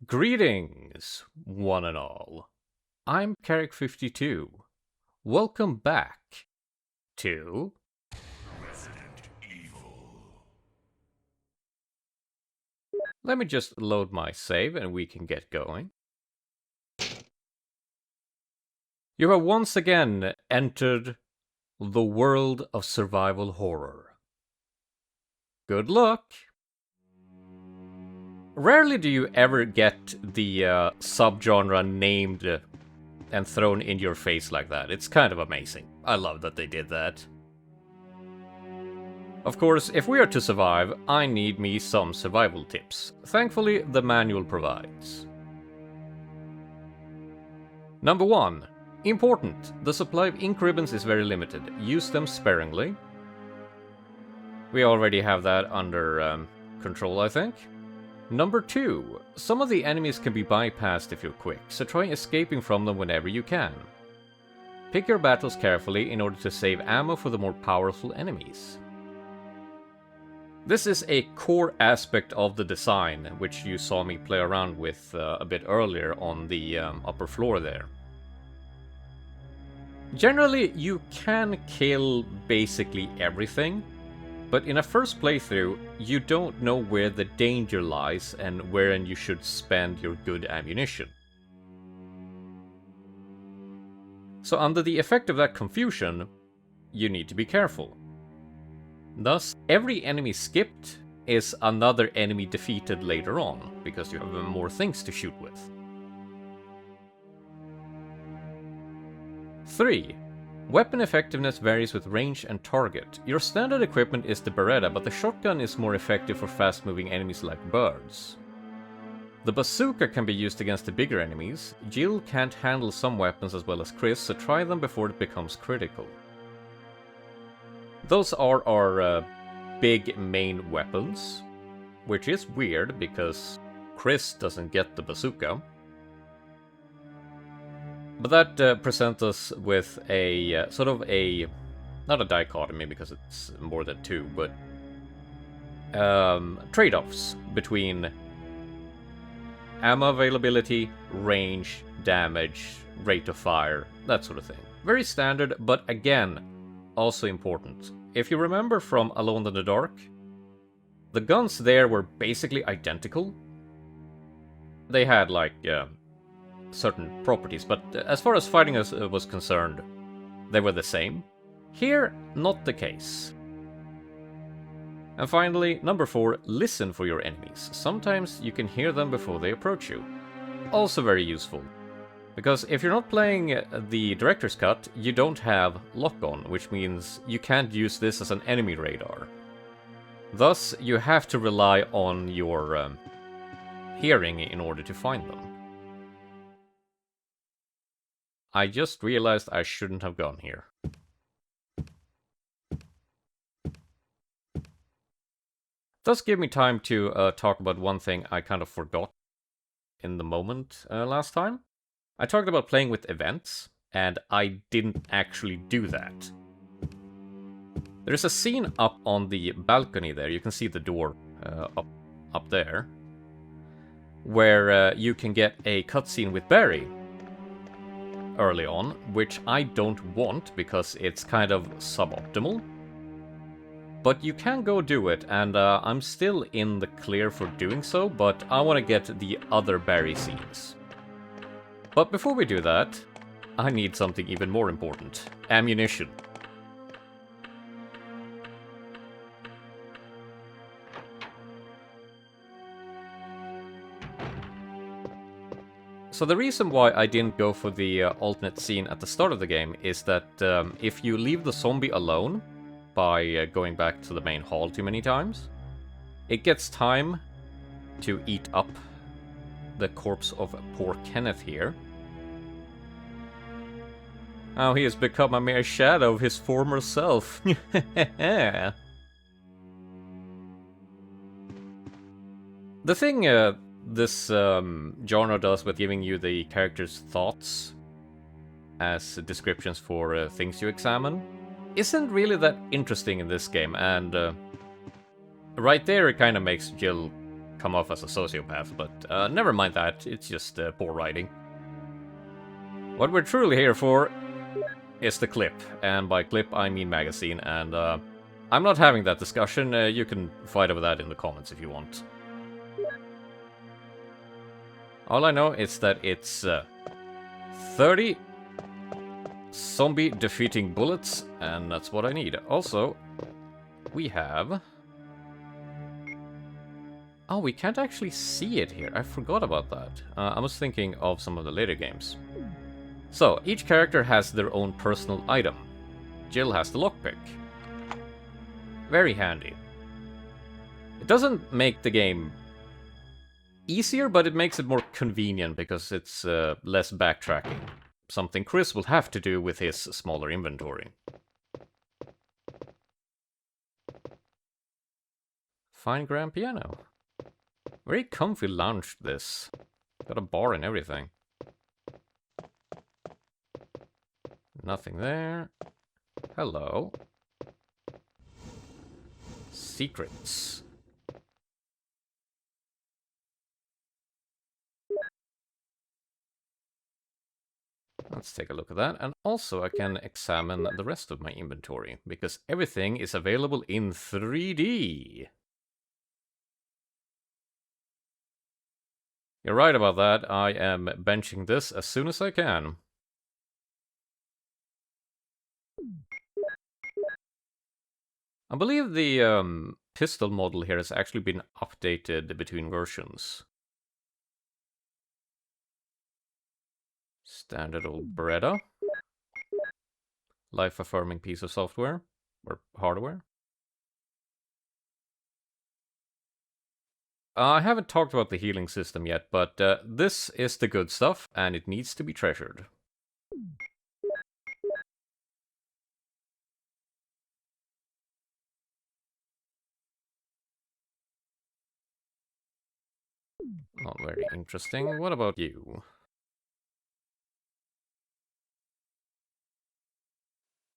Greetings, one and all. I'm Kerrik52. Welcome back to Resident Evil. Let me just load my save and we can get going. You have once again entered the world of survival horror. Good luck! Rarely do you ever get the subgenre named and thrown in your face like that. It's kind of amazing. I love that they did that. Of course, if we are to survive, I need me some survival tips. Thankfully, the manual provides. Number 1. Important. The supply of ink ribbons is very limited. Use them sparingly. We already have that under control, I think. Number 2. Some of the enemies can be bypassed if you're quick, so try escaping from them whenever you can. Pick your battles carefully in order to save ammo for the more powerful enemies. This is a core aspect of the design, which you saw me play around with a bit earlier on the upper floor there. Generally, you can kill basically everything, but in a first playthrough, you don't know where the danger lies and wherein you should spend your good ammunition. So under the effect of that confusion, you need to be careful. Thus, every enemy skipped is another enemy defeated later on, because you have more things to shoot with. 3. Weapon effectiveness varies with range and target. Your standard equipment is the Beretta, but the shotgun is more effective for fast-moving enemies like birds. The bazooka can be used against the bigger enemies. Jill can't handle some weapons as well as Chris, so try them before it becomes critical. Those are our big main weapons, which is weird because Chris doesn't get the bazooka. But that presents us with a sort of a, not a dichotomy because it's more than two, but trade-offs between ammo availability, range, damage, rate of fire, that sort of thing. Very standard, but again, also important. If you remember from Alone in the Dark, the guns there were basically identical. They had like certain properties, but as far as fighting was concerned, they were the same. Here, not the case. And finally, number 4, listen for your enemies. Sometimes you can hear them before they approach you. Also very useful. Because if you're not playing the director's cut, you don't have lock-on, which means you can't use this as an enemy radar. Thus, you have to rely on your hearing in order to find them. I just realized I shouldn't have gone here. Does give me time to talk about one thing I kind of forgot in the moment last time. I talked about playing with events, and I didn't actually do that. There's a scene up on the balcony there, you can see the door up there, where you can get a cutscene with Barry early on, which I don't want because it's kind of suboptimal. But you can go do it, and I'm still in the clear for doing so, but I want to get the other Barry scenes. But before we do that, I need something even more important. Ammunition. So the reason why I didn't go for the alternate scene at the start of the game is that if you leave the zombie alone by going back to the main hall too many times, it gets time to eat up the corpse of poor Kenneth here. Now he has become a mere shadow of his former self. The thing this genre does with giving you the character's thoughts as descriptions for things you examine isn't really that interesting in this game, and right there it kind of makes Jill come off as a sociopath, but never mind that, it's just poor writing. What we're truly here for is the clip, and by clip I mean magazine, and I'm not having that discussion, you can fight over that in the comments if you want. All I know is that it's 30 zombie defeating bullets, and that's what I need. Also, we have... Oh, we can't actually see it here. I forgot about that. I was thinking of some of the later games. So, each character has their own personal item. Jill has the lockpick. Very handy. It doesn't make the game easier, but it makes it more convenient because it's less backtracking. Something Chris will have to do with his smaller inventory. Fine grand piano. Very comfy lounge, this. Got a bar and everything. Nothing there. Hello. Secrets. Let's take a look at that. And also I can examine the rest of my inventory, because everything is available in 3D. You're right about that. I am benching this as soon as I can. I believe the pistol model here has actually been updated between versions. Standard old Beretta. Life-affirming piece of software. Or hardware. I haven't talked about the healing system yet, but this is the good stuff, and it needs to be treasured. Not very interesting. What about you?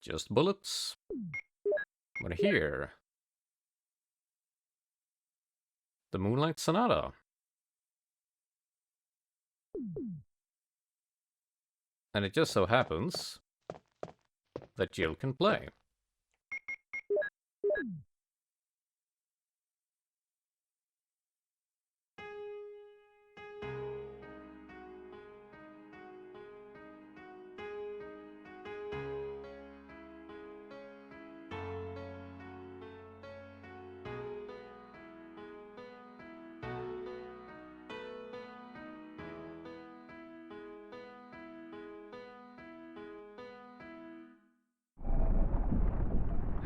Just bullets? But here... The Moonlight Sonata. And it just so happens that Jill can play.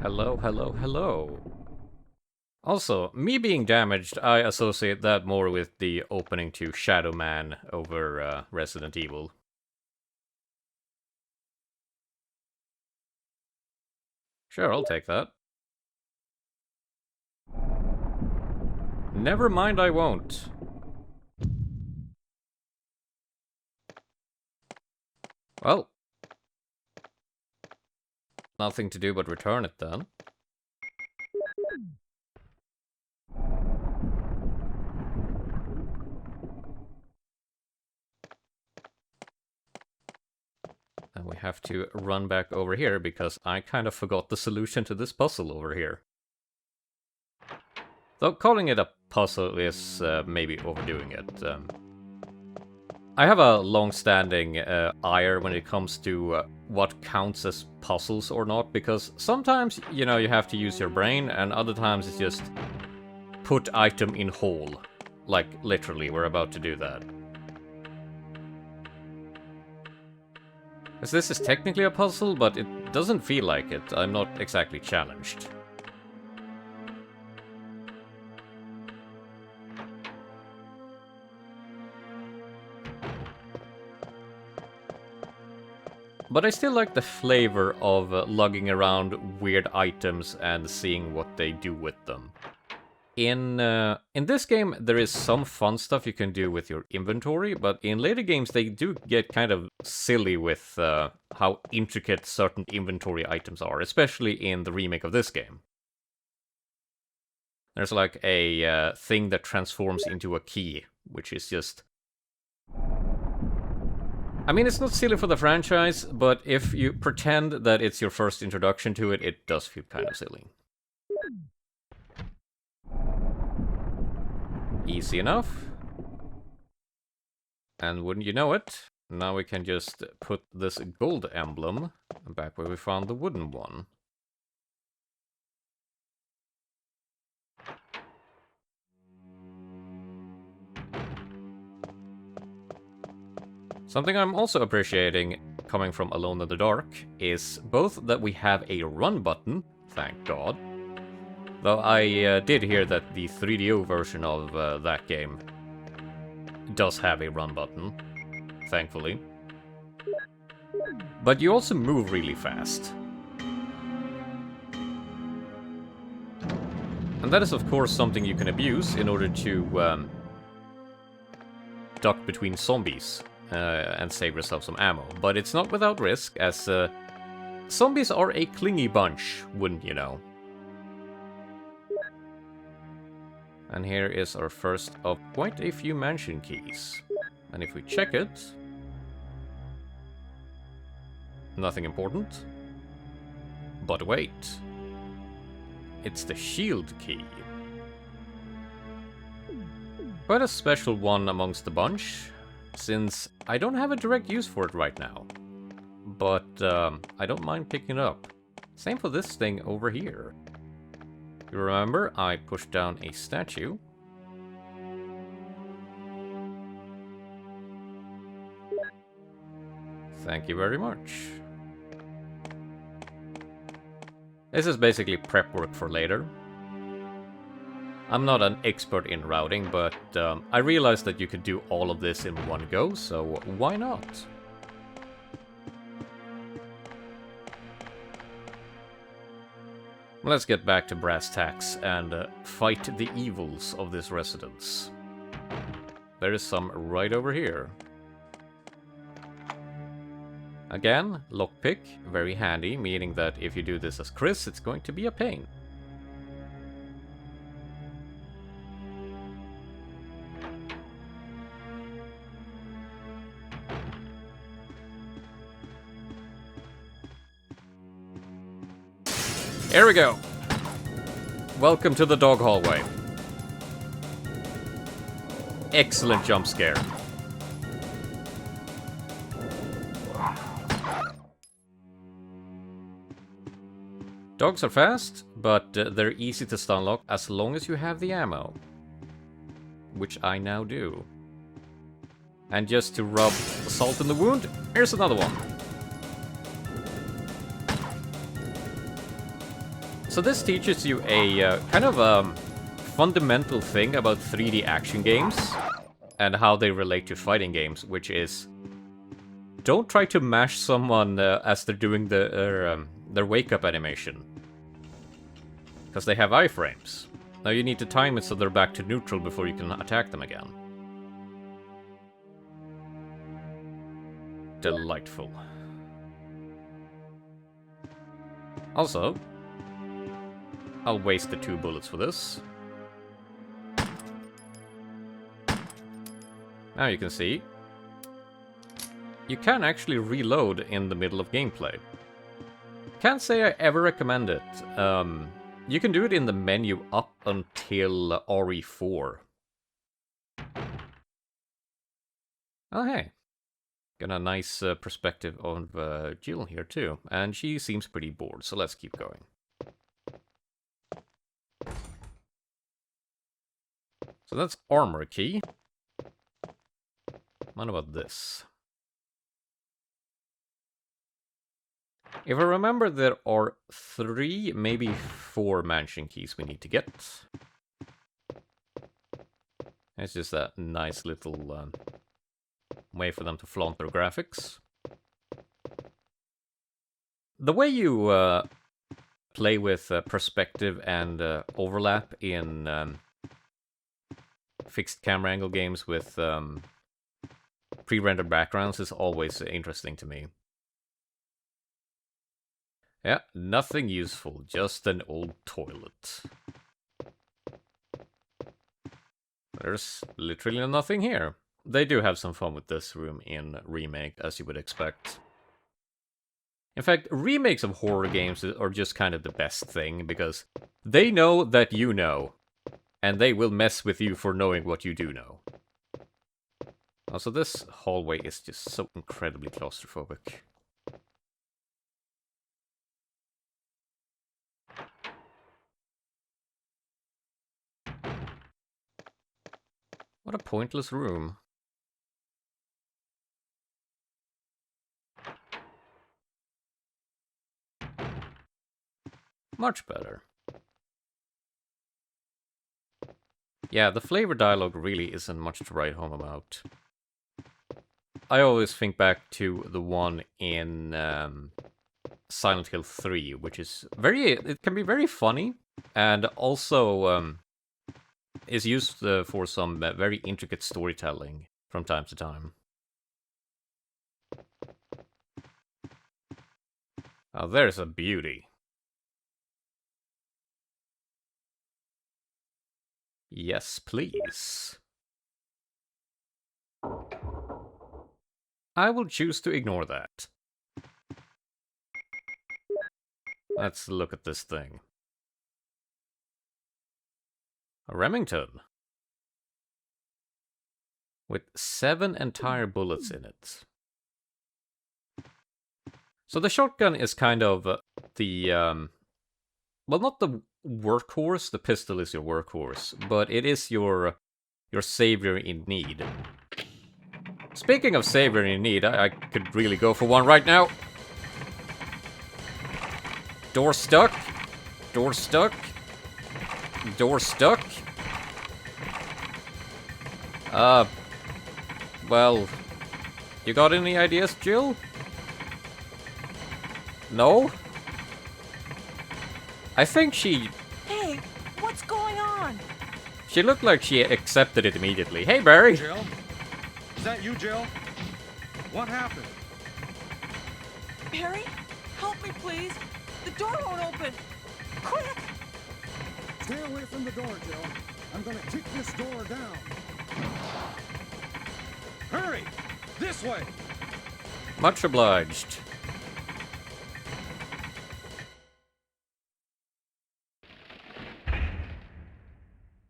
Hello, hello, hello. Also, me being damaged, I associate that more with the opening to Shadow Man over Resident Evil. Sure, I'll take that. Never mind, I won't. Well. Nothing to do but return it then. And we have to run back over here because I kind of forgot the solution to this puzzle over here. Though calling it a puzzle is maybe overdoing it. I have a long-standing ire when it comes to what counts as puzzles or not, because sometimes, you know, you have to use your brain, and other times it's just put item in hole. Like, literally, we're about to do that. As this is technically a puzzle, but it doesn't feel like it. I'm not exactly challenged. But I still like the flavor of lugging around weird items and seeing what they do with them. In this game, there is some fun stuff you can do with your inventory, but in later games they do get kind of silly with how intricate certain inventory items are, especially in the remake of this game. There's like a thing that transforms into a key, which is just... I mean, it's not silly for the franchise, but if you pretend that it's your first introduction to it, it does feel kind of silly. Easy enough. And wouldn't you know it, now we can just put this gold emblem back where we found the wooden one. Something I'm also appreciating coming from Alone in the Dark is both that we have a run button, thank God, though I did hear that the 3DO version of that game does have a run button, thankfully. But you also move really fast. And that is of course something you can abuse in order to duck between zombies. And save yourself some ammo. But it's not without risk, as zombies are a clingy bunch, wouldn't you know? And here is our first of quite a few mansion keys. And if we check it... nothing important. But wait. It's the shield key. Quite a special one amongst the bunch, since I don't have a direct use for it right now. But I don't mind picking it up. Same for this thing over here. You remember, I pushed down a statue. Thank you very much. This is basically prep work for later. I'm not an expert in routing, but I realized that you could do all of this in one go, so why not? Let's get back to brass tacks and fight the evils of this residence. There is some right over here. Again, lockpick, very handy, meaning that if you do this as Chris, it's going to be a pain. Here we go! Welcome to the dog hallway. Excellent jump scare. Dogs are fast, but they're easy to stun lock as long as you have the ammo. Which I now do. And just to rub salt in the wound, here's another one. So this teaches you a kind of fundamental thing about 3D action games and how they relate to fighting games, which is don't try to mash someone as they're doing their wake-up animation, because they have iframes. Now you need to time it so they're back to neutral before you can attack them again. Delightful. Also, I'll waste the 2 bullets for this. Now you can see, you can actually reload in the middle of gameplay. Can't say I ever recommend it. You can do it in the menu up until RE4. Oh hey, got a nice perspective of Jill here too, and she seems pretty bored, so let's keep going. So that's armor key. What about this? If I remember, there are 3, maybe 4 mansion keys we need to get. It's just a nice little way for them to flaunt their graphics. The way you play with perspective and overlap in fixed camera angle games with pre-rendered backgrounds is always interesting to me. Yeah, nothing useful, just an old toilet. There's literally nothing here. They do have some fun with this room in Remake, as you would expect. In fact, remakes of horror games are just kind of the best thing, because they know that you know, and they will mess with you for knowing what you do know. Also, this hallway is just so incredibly claustrophobic. What a pointless room. Much better. Yeah, the flavor dialogue really isn't much to write home about. I always think back to the one in Silent Hill 3, which is it can be very funny, and also is used for some very intricate storytelling from time to time. Oh, there's a beauty. Yes, please. I will choose to ignore that. Let's look at this thing. A Remington. With 7 entire bullets in it. So the shotgun is kind of the... well, not the workhorse. The pistol is your workhorse. But it is your savior in need. Speaking of savior in need, I could really go for one right now. Door stuck. Door stuck. Door stuck. Well, you got any ideas, Jill? No? I think she... Hey, what's going on? She looked like she accepted it immediately. Hey, Barry! Jill? Is that you, Jill? What happened? Barry, help me, please. The door won't open. Quick! Stay away from the door, Jill. I'm gonna kick this door down. Hurry! This way! Much obliged.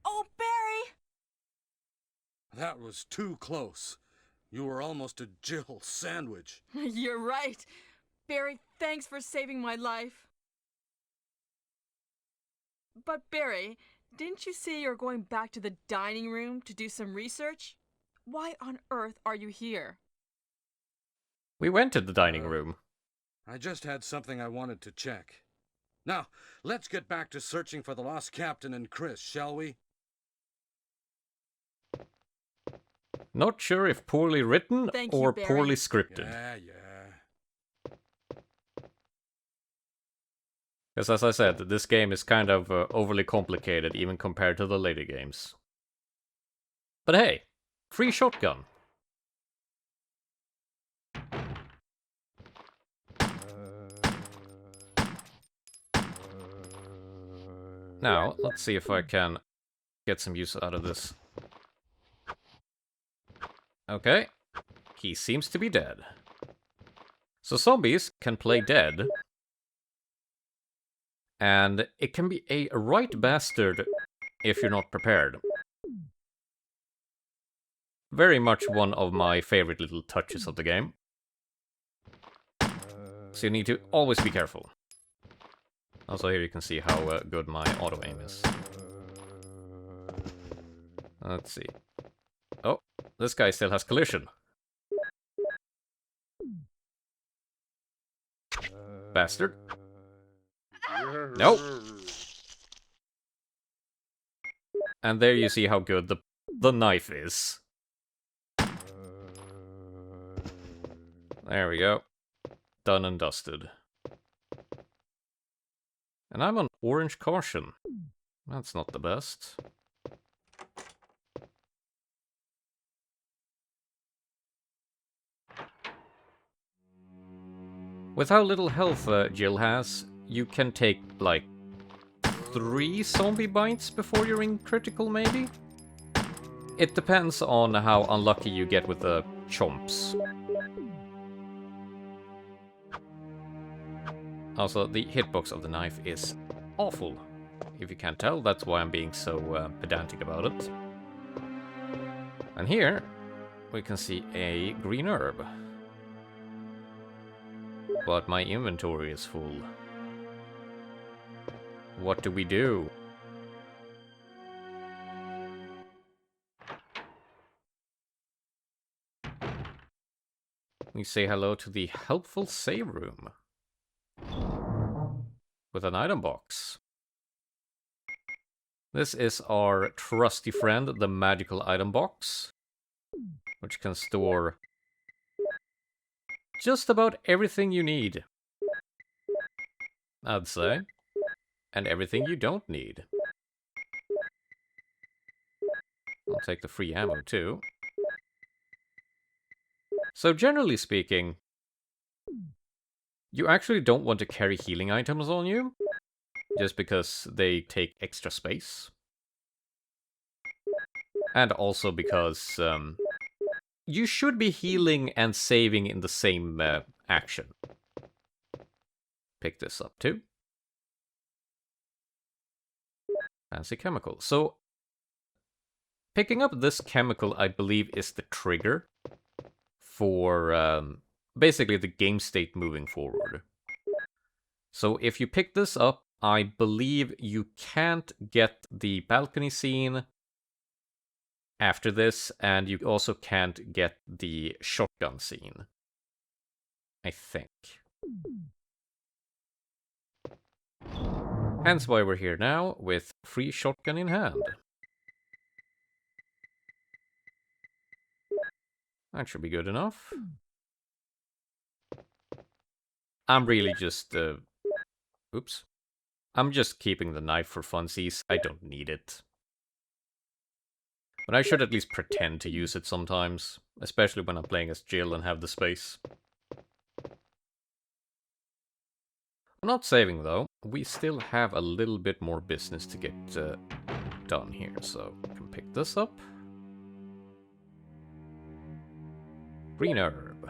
Oh, Barry! That was too close. You were almost a Jill sandwich. You're right. Barry, thanks for saving my life. But Barry, didn't you say you're going back to the dining room to do some research? Why on earth are you here? We went to the dining room. I just had something I wanted to check. Now, let's get back to searching for the lost captain and Chris, shall we? Not sure if poorly written Thank you, or Barry. poorly scripted. Yeah. Because as I said, this game is kind of overly complicated even compared to the later games. But hey, free shotgun. Now, let's see if I can get some use out of this. Okay, he seems to be dead. So zombies can play dead. And it can be a right bastard if you're not prepared. Very much one of my favorite little touches of the game. So you need to always be careful. Also here you can see how good my auto aim is. Let's see. Oh, this guy still has collision. Bastard. Nope. And there you see how good the knife is. There we go. Done and dusted. And I'm on orange caution. That's not the best. With how little health Jill has, you can take, like, 3 zombie bites before you're in critical, maybe? It depends on how unlucky you get with the chomps. Also, the hitbox of the knife is awful. If you can't tell, that's why I'm being so pedantic about it. And here, we can see a green herb. But my inventory is full. What do we do? We say hello to the helpful save room. With an item box. This is our trusty friend, the magical item box. Which can store just about everything you need. I'd say. And everything you don't need. I'll take the free ammo too. So generally speaking, you actually don't want to carry healing items on you, just because they take extra space. And also because you should be healing and saving in the same action. Pick this up too. Fancy chemical. So, picking up this chemical, I believe, is the trigger for basically the game state moving forward. So if you pick this up, I believe you can't get the balcony scene after this, and you also can't get the shotgun scene. I think. Hence why we're here now, with free shotgun in hand. That should be good enough. I'm really just, oops. I'm just keeping the knife for funsies. I don't need it. But I should at least pretend to use it sometimes. Especially when I'm playing as Jill and have the space. I'm not saving though. We still have a little bit more business to get done here. So, I can pick this up. Green herb.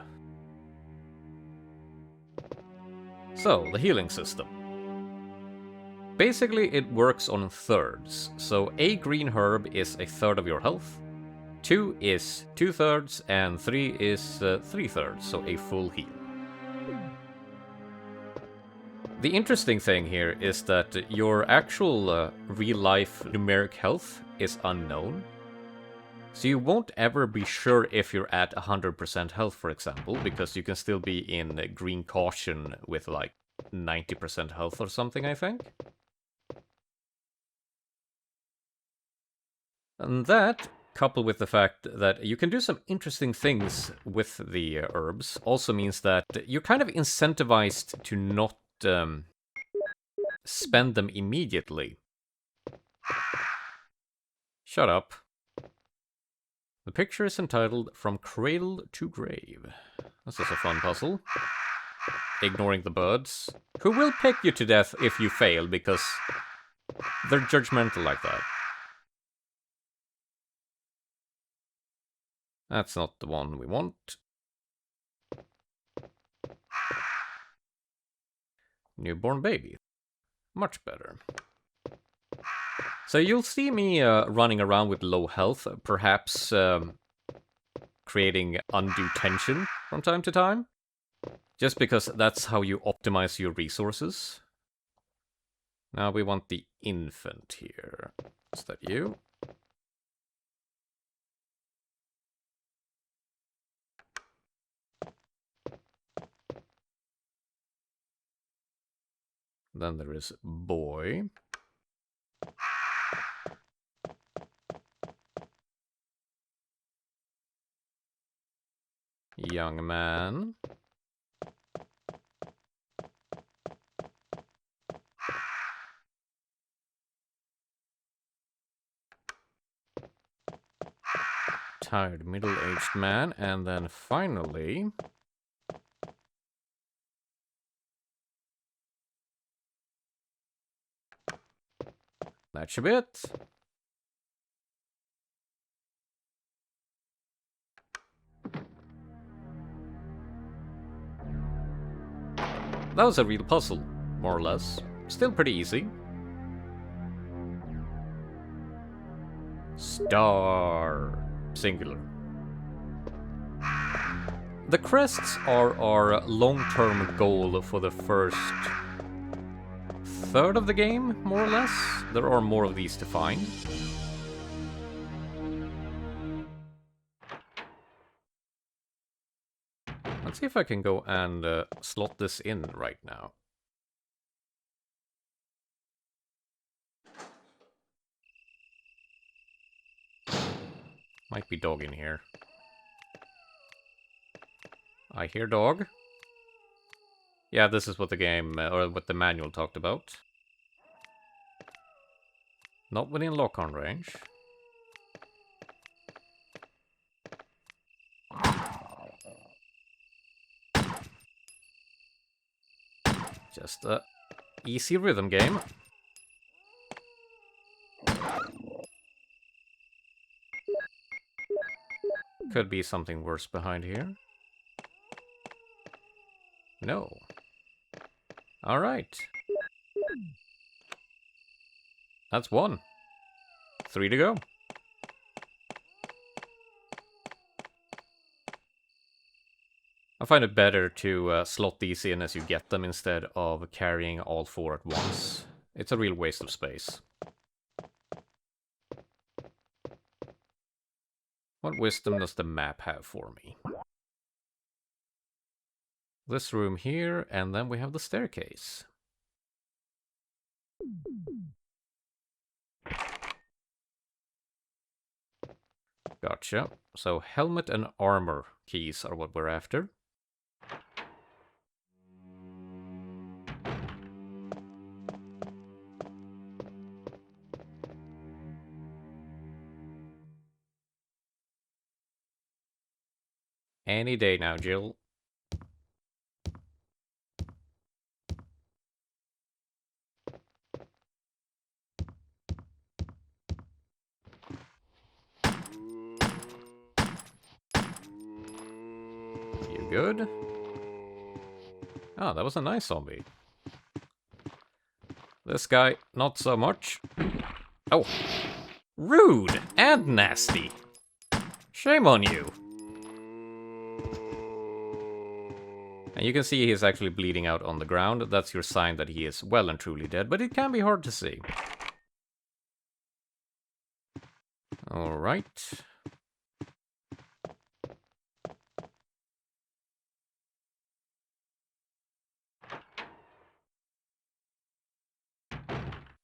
So, the healing system. Basically, it works on thirds. So, a green herb is a third of your health, 2 is 2/3, and 3 is 3/3, so a full heal. The interesting thing here is that your actual real-life numeric health is unknown. So you won't ever be sure if you're at 100% health, for example, because you can still be in green caution with like 90% health or something, I think. And that, coupled with the fact that you can do some interesting things with the herbs, also means that you're kind of incentivized to not spend them immediately. Shut up. The picture is entitled From Cradle to Grave. This is a fun puzzle. Ignoring the birds, who will pick you to death if you fail, because they're judgmental like that. That's not the one we want. Newborn baby. Much better. So you'll see me running around with low health, perhaps creating undue tension from time to time. Just because that's how you optimize your resources. Now we want the infant here. Is that you? Then there is boy. Young man. Tired middle-aged man, and then finally that should be it. That was a real puzzle, more or less. Still pretty easy. Star. Singular. The crests are our long-term goal for the first third of the game, more or less. There are more of these to find. Let's see if I can go and slot this in right now. Might be dog in here. I hear dog. Yeah, this is what the game, or what the manual talked about. Not within lock-on range. Just a easy rhythm game. Could be something worse behind here. No. Alright. That's 1. 3 to go. I find it better to slot these in as you get them instead of carrying all 4 at once. It's a real waste of space. What wisdom does the map have for me? This room here, and then we have the staircase. Gotcha. So helmet and armor keys are what we're after. Any day now, Jill. You good? Oh, that was a nice zombie. This guy, not so much. Oh. Rude and nasty. Shame on you. And you can see he's actually bleeding out on the ground. That's your sign that he is well and truly dead, but it can be hard to see. Alright.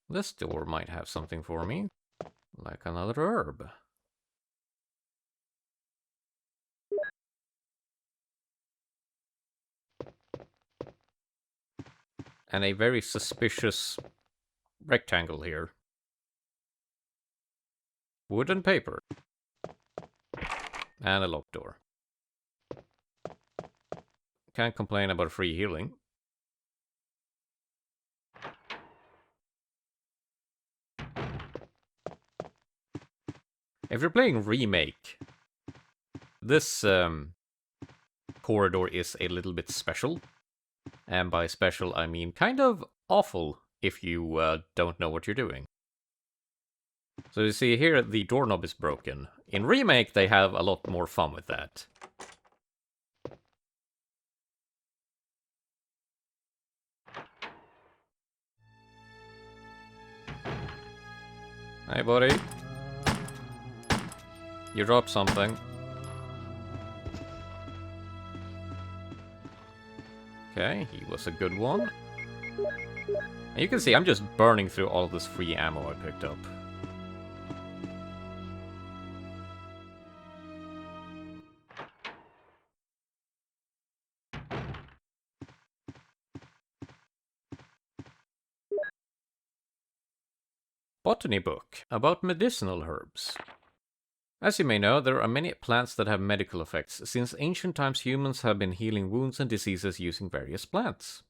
This door might have something for me, like another herb. And a very suspicious rectangle here. Wood and paper. And a locked door. Can't complain about free healing. If you're playing Remake, this corridor is a little bit special. And by special, I mean kind of awful if you don't know what you're doing. So you see here, the doorknob is broken. In Remake, they have a lot more fun with that. Hey, buddy. You dropped something. Okay, he was a good one. And you can see I'm just burning through all this free ammo I picked up. Botany book about medicinal herbs. As you may know, there are many plants that have medical effects. Since ancient times, humans have been healing wounds and diseases using various plants.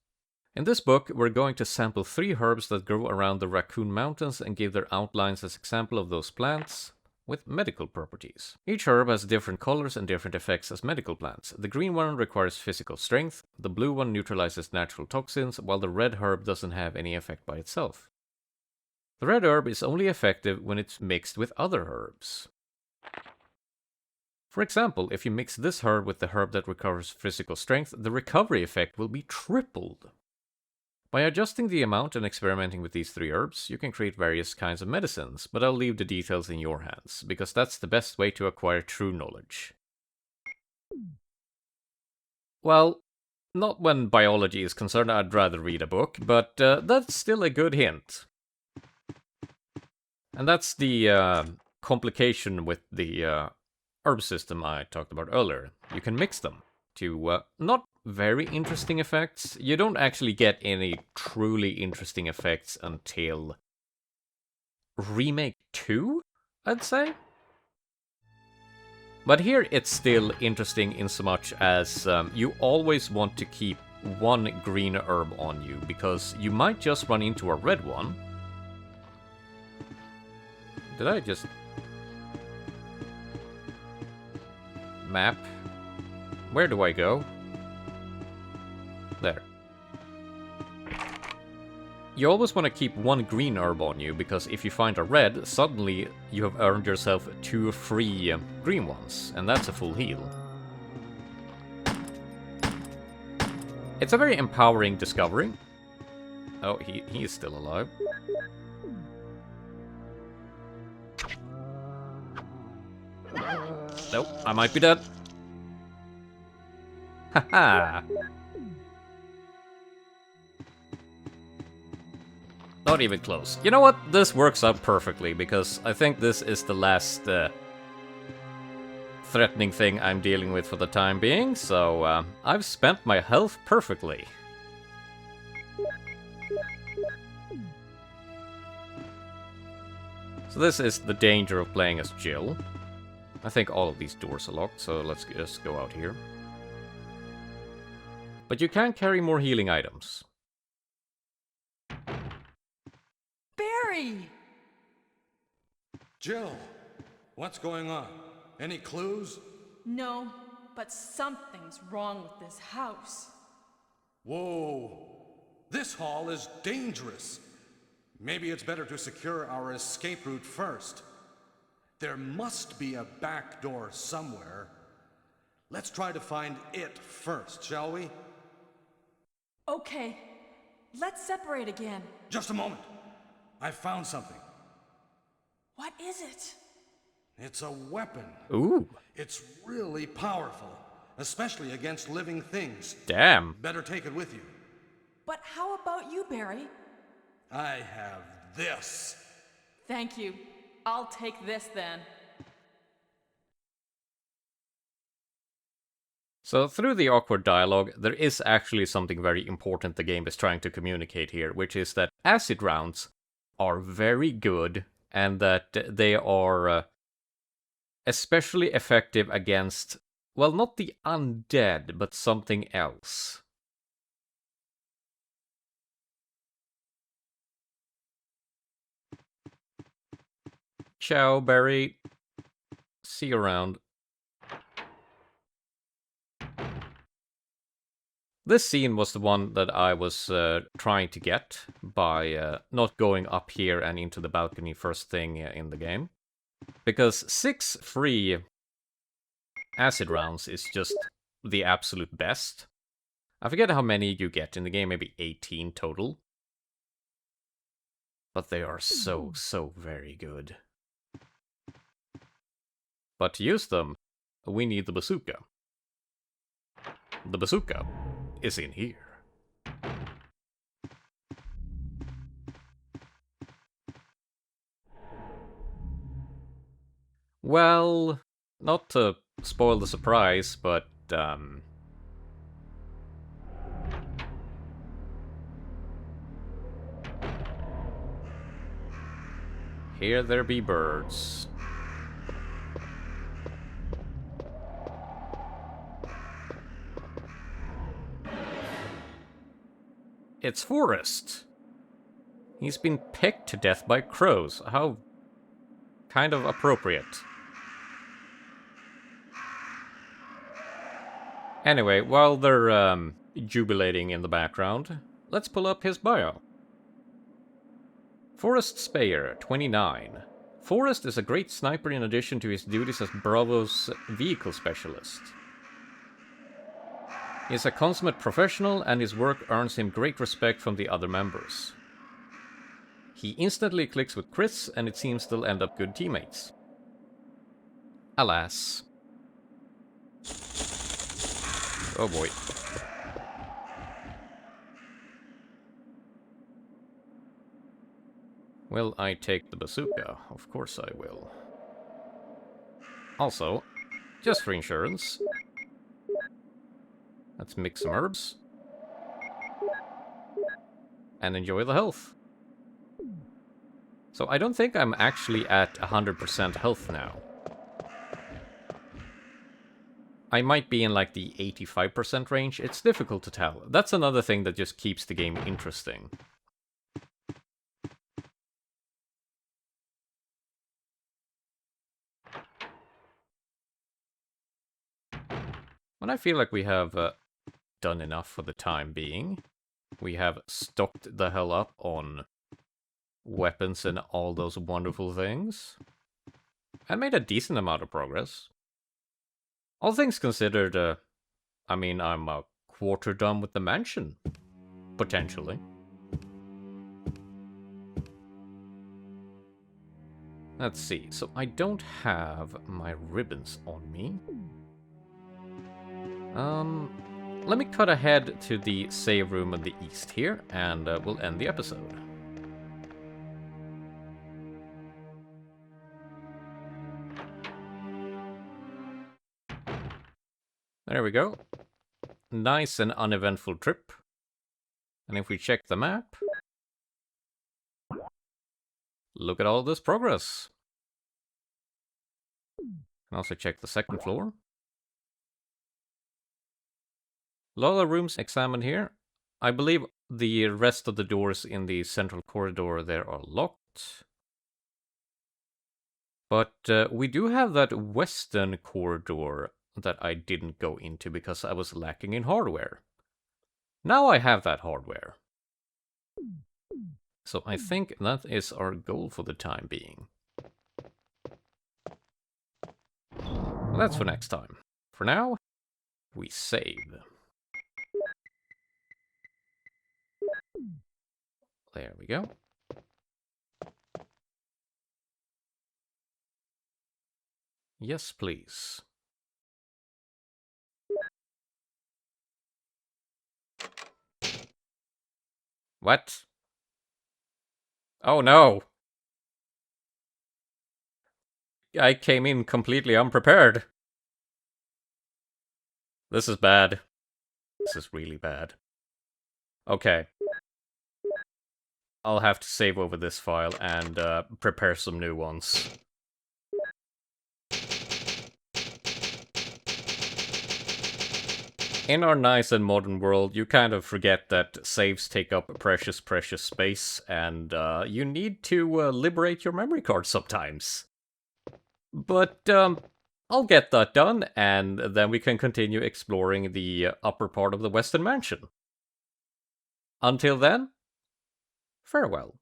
In this book, we're going to sample 3 herbs that grow around the Raccoon Mountains and give their outlines as example of those plants. with medical properties. Each herb has different colors and different effects as medical plants. The green one requires physical strength, the blue one neutralizes natural toxins, while the red herb doesn't have any effect by itself. The red herb is only effective when it's mixed with other herbs. For example, if you mix this herb with the herb that recovers physical strength, the recovery effect will be tripled. By adjusting the amount and experimenting with these 3 herbs, you can create various kinds of medicines, but I'll leave the details in your hands, because that's the best way to acquire true knowledge. Well, not when biology is concerned, I'd rather read a book, but that's still a good hint. And that's the complication with the herb system I talked about earlier. You can mix them to not very interesting effects. You don't actually get any truly interesting effects until Remake 2, I'd say. But here it's still interesting in so much as you always want to keep 1 green herb on you, because you might just run into a red one. Did I just... Map? Where do I go? There. You always want to keep 1 green herb on you, because if you find a red, suddenly you have earned yourself 2 free green ones, and that's a full heal. It's a very empowering discovery. Oh, he is still alive. Nope, I might be dead. Haha. Not even close. You know what? This works out perfectly, because I think this is the last threatening thing I'm dealing with for the time being, so I've spent my health perfectly. So this is the danger of playing as Jill. I think all of these doors are locked, so let's just go out here. But you can carry more healing items. Barry! Jill, what's going on? Any clues? No, but something's wrong with this house. Whoa, this hall is dangerous. Maybe it's better to secure our escape route first. There must be a back door somewhere. Let's try to find it first, shall we? Okay, let's separate again. Just a moment. I found something. What is it? It's a weapon. Ooh. It's really powerful, especially against living things. Damn. Better take it with you. But how about you, Barry? I have this. Thank you. I'll take this then. So through the awkward dialogue, there is actually something very important the game is trying to communicate here, which is that acid rounds are very good, and that they are especially effective against, well, not the undead, but something else. Ciao, Barry. See you around. This scene was the one that I was trying to get by not going up here and into the balcony first thing in the game. Because 6 free acid rounds is just the absolute best. I forget how many you get in the game, maybe 18 total. But they are so very good. But to use them, we need the bazooka. The bazooka is in here. Well, not to spoil the surprise, but here there be birds. It's Forrest. He's been pecked to death by crows. How kind of appropriate. Anyway, while they're jubilating in the background, let's pull up his bio. Forrest Speyer, 29. Forrest is a great sniper in addition to his duties as Bravo's vehicle specialist. He is a consummate professional and his work earns him great respect from the other members. He instantly clicks with Chris and it seems they'll end up good teammates. Alas. Oh boy. Will I take the bazooka? Of course I will. Also, just for insurance, let's mix some herbs. And enjoy the health. So I don't think I'm actually at 100% health now. I might be in like the 85% range. It's difficult to tell. That's another thing that just keeps the game interesting. When I feel like we have done enough for the time being, we have stocked the hell up on weapons and all those wonderful things, and made a decent amount of progress. All things considered, I mean, I'm a quarter done with the mansion, potentially. Let's see, so I don't have my ribbons on me. Let me cut ahead to the save room on the east here, and we'll end the episode. There we go. Nice and uneventful trip. And if we check the map, look at all this progress. And also check the second floor. A lot of rooms examined here. I believe the rest of the doors in the central corridor there are locked. But we do have that western corridor that I didn't go into because I was lacking in hardware. Now I have that hardware. So I think that is our goal for the time being. Well, that's for next time. For now, we save. There we go. Yes, please. What? Oh no! I came in completely unprepared. This is bad. This is really bad. Okay. I'll have to save over this file and prepare some new ones. In our nice and modern world, you kind of forget that saves take up precious, precious space, and you need to liberate your memory card sometimes. But I'll get that done, and then we can continue exploring the upper part of the Western Mansion. Until then, farewell.